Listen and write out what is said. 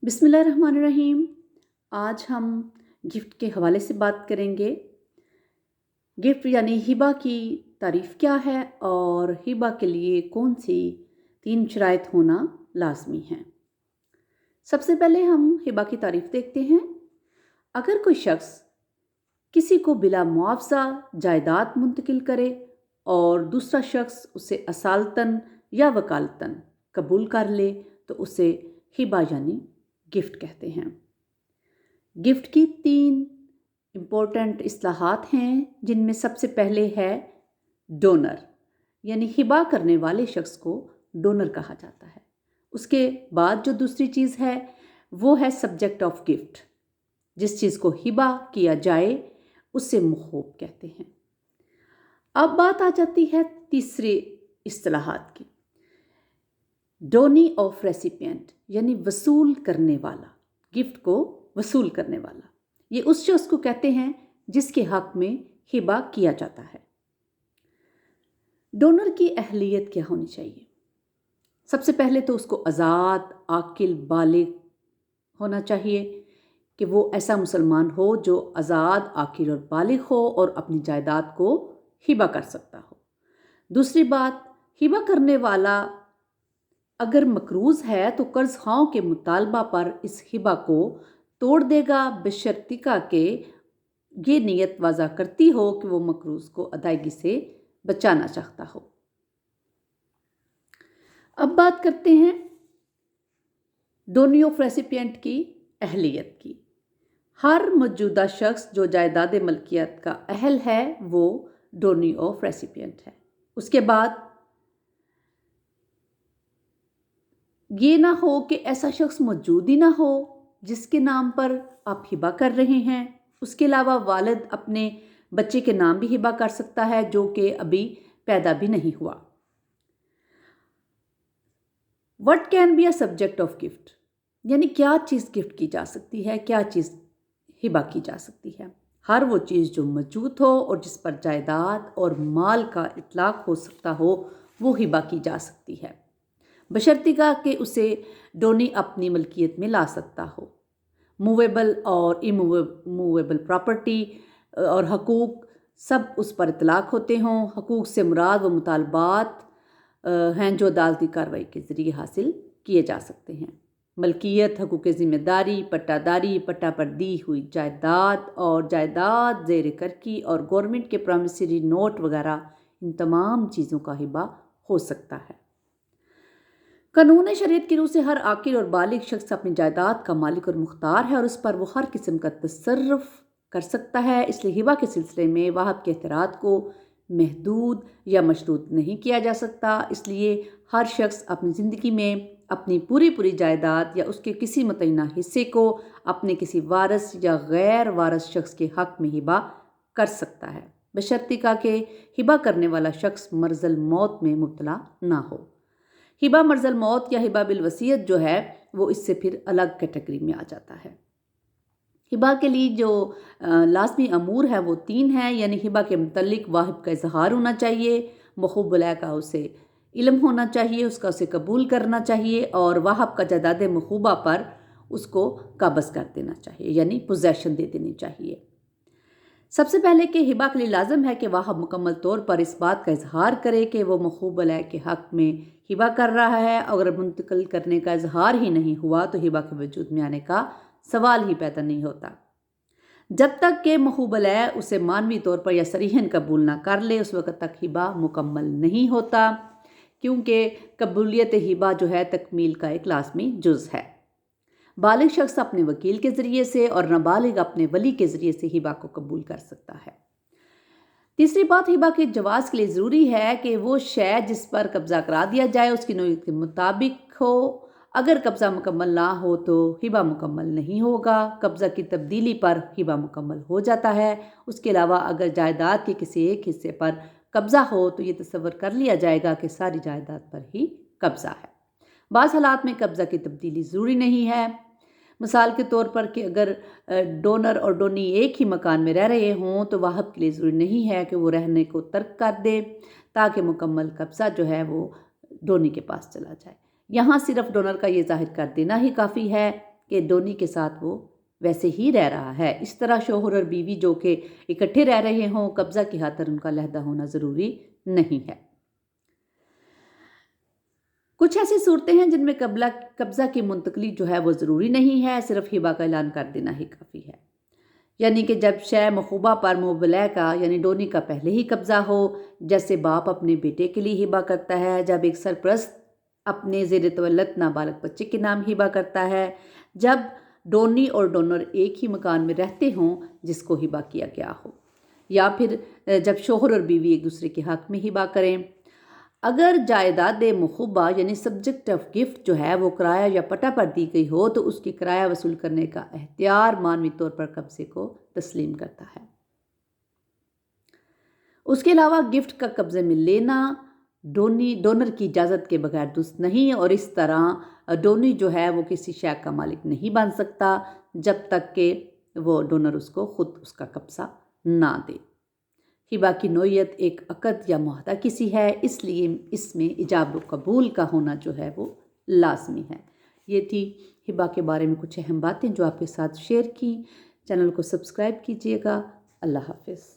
बिस्मिल्लाहिर्रहमानिर्रहीम। आज हम गिफ्ट के हवाले से बात करेंगे। गिफ्ट यानी हिबा की तारीफ़ क्या है और हिबा के लिए कौन सी 3 शराइत होना लाजमी हैं। सबसे पहले हम हिबा की तारीफ़ देखते हैं। अगर कोई शख्स किसी को बिला मुआवजा जायदाद मुंतकिल करे और दूसरा शख्स उसे असालतन या वकालतन कबूल कर ले तो उसे हिबा यानी गिफ्ट कहते हैं। गिफ्ट की 3 इम्पोर्टेंट इस्लाहात हैं, जिनमें सबसे पहले है डोनर, यानी हिबा करने वाले शख्स को डोनर कहा जाता है। उसके बाद जो दूसरी चीज़ है वो है सब्जेक्ट ऑफ गिफ्ट। जिस चीज़ को हिबा किया जाए उसे महूब कहते हैं। अब बात आ जाती है तीसरे इस्लाहात की। डोनी ऑफ रेसिपिएंट यानी वसूल करने वाला, गिफ्ट को वसूल करने वाला। ये उस शख्स को कहते हैं जिसके हक में हिबा किया जाता है। डोनर की अहलियत क्या होनी चाहिए? सबसे पहले तो उसको आज़ाद, आकिल, बालिग होना चाहिए कि वो ऐसा मुसलमान हो जो आज़ाद, आकिल और बालिग हो और अपनी जायदाद को हिबा कर सकता हो। दूसरी बात, हिबा करने वाला अगर मकरूज़ है तो कर्ज खाओं के मुतालबा पर इस हिबा को तोड़ देगा, बशर्तिका के ये नियत वाज़ा करती हो कि वो मकरूज़ को अदायगी से बचाना चाहता हो। अब बात करते हैं डोनी ऑफ रेसिपिएंट की अहलियत की। हर मौजूदा शख्स जो जायदाद मलकियत का अहल है वो डोनी ऑफ रेसिपिएंट है। उसके बाद ये ना हो कि ऐसा शख्स मौजूद ही ना हो जिसके नाम पर आप हिबा कर रहे हैं। उसके अलावा वालिद अपने बच्चे के नाम भी हिबा कर सकता है जो कि अभी पैदा भी नहीं हुआ। What can be a subject of gift, यानी क्या चीज़ गिफ्ट की जा सकती है, क्या चीज़ हिबा की जा सकती है। हर वो चीज़ जो मौजूद हो और जिस पर जायदाद और माल का इतलाक हो सकता हो वो हिबा की जा सकती है, बशर्तिका कि उसे डोनी अपनी मलकियत में ला सकता हो। मूवेबल और इमूवेबल प्रॉपर्टी और हकूक़ सब उस पर इतलाक होते हों। हकूक़ से मुराद वो मुतालबात हैं जो अदालती कार्रवाई के ज़रिए हासिल किए जा सकते हैं। मलकियत, हकूक़ ज़िम्मेदारी, पट्टादारी, पट्टा पर दी हुई जायदाद और जायदाद ज़ेर कर्की और गवर्नमेंट के प्रॉमिसरी नोट वगैरह, इन तमाम चीज़ों का हिबा हो सकता है। कानून शरीयत की रूह से हर आकिल और बालिग शख्स अपनी जायदाद का मालिक और मुख्तार है और उस पर वो हर किस्म का तसर्रुफ कर सकता है। इसलिए हिबा के सिलसिले में वाहब के इख्तियारात को महदूद या मशरूत नहीं किया जा सकता। इसलिए हर शख्स अपनी ज़िंदगी में अपनी पूरी जायदाद या उसके किसी मुतय्यना हिस्से को अपने किसी वारिस या गैर वारिस शख्स के हक़ में हिबा कर सकता है, बशर्तिका के हिबा करने वाला शख्स मर्ज़ल मौत में मुब्तला ना हो। हिबा मर्ज़ल मौत या हिबा बिल वसीयत जो है वो इससे फिर अलग कैटेगरी में आ जाता है। हिबा के लिए जो लाज़मी अमूर है वो 3 हैं, यानी हिबा के मुतल्लिक वाहिब का इजहार होना चाहिए, मखूब वला का उसे इल्म होना चाहिए, उसका उसे कबूल करना चाहिए और वाहब का जायदाद मखूबा पर उसको कब्ज़ कर देना चाहिए, यानी पोजेशन दे देनी चाहिए। सबसे पहले कि हिबा के लिए लाजम है कि वाहब मुकम्मल तौर पर इस बात का इजहार करे कि वो मखूब वला के हक़ में हिबा कर रहा है। अगर मुंतकिल करने का इजहार ही नहीं हुआ तो हिबा के वजूद में आने का सवाल ही पैदा नहीं होता। जब तक कि मखूब वला उसे मानवी तौर पर या सरीहन कबूल ना कर ले उस वक़्त तक हिबा मुकम्मल नहीं होता, क्योंकि कबूलियत हिबा जो है तकमील का एक लाजमी जुज़ है। बालिग शख्स अपने वकील के ज़रिए से और नाबालिग अपने वली के ज़रिए से हिबा को कबूल कर सकता है। तीसरी बात, हिबा के जवाज़ के लिए ज़रूरी है कि वो शय जिस पर कब्ज़ा करा दिया जाए उसकी नौयत के मुताबिक हो। अगर कब्ज़ा मुकम्मल ना हो तो हिबा मुकम्मल नहीं होगा। कब्ज़ा की तब्दीली पर हिबा मुकम्मल हो जाता है। उसके अलावा अगर जायदाद के किसी एक हिस्से पर कब्ज़ा हो तो ये तसव्वुर कर लिया जाएगा कि सारी जायदाद पर ही कब्ज़ा है। बाज़ हालात में कब्ज़ा की तब्दीली ज़रूरी नहीं है। मिसाल के तौर पर कि अगर डोनर और डोनी एक ही मकान में रह रहे हों तो वाहब के लिए ज़रूरी नहीं है कि वो रहने को तर्क कर दे ताकि मुकम्मल कब्ज़ा जो है वो डोनी के पास चला जाए। यहाँ सिर्फ डोनर का ये ज़ाहिर कर देना ही काफ़ी है کہ ڈونی کے ساتھ وہ ویسے ہی رہ رہا ہے۔ اس طرح شوہر اور بیوی جو کہ اکٹھے رہ رہے ہوں، قبضہ کی خاطر ان کا علیحدہ ہونا ضروری نہیں ہے۔ کچھ ایسی صورتیں ہیں جن میں قبضہ کی منتقلی جو ہے وہ ضروری نہیں ہے، صرف ہبہ کا اعلان کر دینا ہی کافی ہے۔ یعنی کہ جب شے مخوبہ پر مبلغ کا یعنی ڈونی کا پہلے ہی قبضہ ہو، جیسے باپ اپنے بیٹے کے لیے ہبہ کرتا ہے، جب ایک سرپرست اپنے زیر تولد نابالغ بچے کے نام ہبہ کرتا ہے، جب ڈونی اور ڈونر ایک ہی مکان میں رہتے ہوں جس کو ہبہ کیا گیا ہو، یا پھر جب شوہر اور بیوی ایک دوسرے کے حق میں ہبہ کریں۔ اگر جائیداد مخوبہ یعنی سبجیکٹ آف گفٹ جو ہے وہ کرایہ یا پٹہ پر دی گئی ہو تو اس کی کرایہ وصول کرنے کا اختیار معنوی طور پر قبضے کو تسلیم کرتا ہے۔ اس کے علاوہ گفٹ کا قبضے میں لینا ڈونر کی اجازت کے بغیر درست نہیں، اور اس طرح ڈونی جو ہے وہ کسی شے کا مالک نہیں بن سکتا جب تک کہ وہ ڈونر اس کو خود اس کا قبضہ نہ دے۔ ہبہ کی نوعیت ایک عقد یا معاہدہ کسی ہے، اس لیے اس میں ایجاب و قبول کا ہونا جو ہے وہ لازمی ہے۔ یہ تھی ہبہ کے بارے میں کچھ اہم باتیں جو آپ کے ساتھ شیئر کی۔ چینل کو سبسکرائب کیجیے گا۔ اللہ حافظ۔